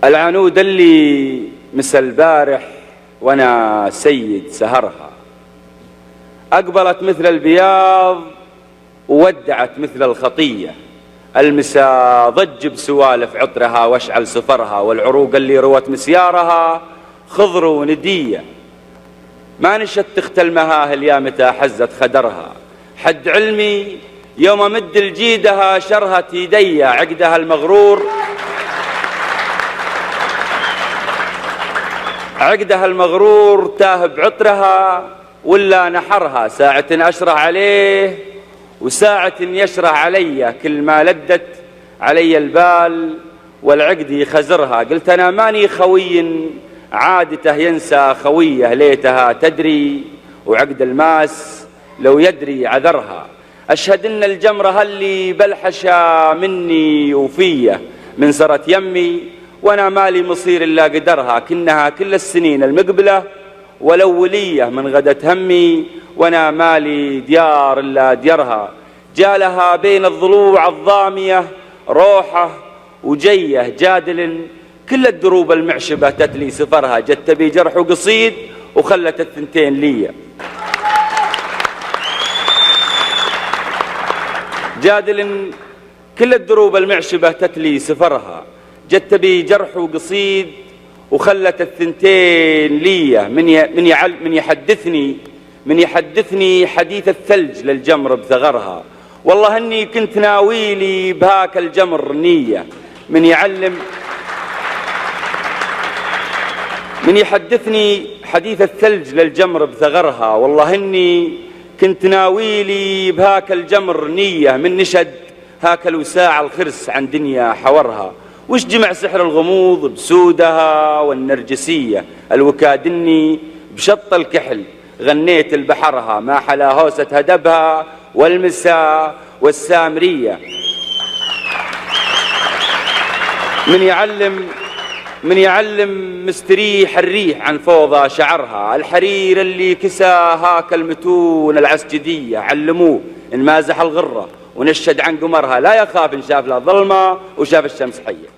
العنود اللي مس البارح وانا سيد سهرها، اقبلت مثل البياض وودعت مثل الخطية، المسا ضج بسوالف عطرها واشعل سفرها، والعروق اللي روت مسيارها خضر وندية، ما نشت تخت المهاهل يا متى حزت خدرها، حد علمي يوم امد الجيدها شرهت يدي، عقدها المغرور تاه بعطرها ولا نحرها، ساعة أشره عليه وساعة يشره علي، كل ما لدت علي البال والعقد يخزرها، قلت أنا ماني خوي عادته ينسى خويه، ليتها تدري وعقد الماس لو يدري عذرها، أشهد إن الجمرة اللي بلحشة مني وفيه من سرت يمي، وانا مالي مصير الا قدرها، كنها كل السنين المقبلة والأولية من غدت همي، وانا مالي ديار الا ديرها، جالها بين الضلوع الضامية روحه وجيه، جادل كل الدروب المعشبة تتلي سفرها، جت بي جرح قصيد وخلت الثنتين لي، جادل كل الدروب المعشبة تتلي سفرها، جت بي جرح وقصيد وخلت الثنتين لي، من يحدثني حديث الثلج للجمر بثغرها، والله اني كنت ناويلي بهاك الجمر نية، من يحدثني حديث الثلج للجمر بثغرها، والله اني كنت ناويلي بهاك الجمر نية، من نشد هاك الوساع الخرس عن دنيا حورها، وش جمع سحر الغموض بسودها والنرجسية، الوكادني بشط الكحل غنيت البحرها، ما حلا هوسة هدبها والمساء والسامرية، من يعلم مستريح الريح عن فوضى شعرها، الحرير اللي كسى هاك المتون العسجدية، علموه إن مازح الغرة ونشد عن قمرها، لا يخاف إن شاف لا ظلمة وشاف الشمس حية.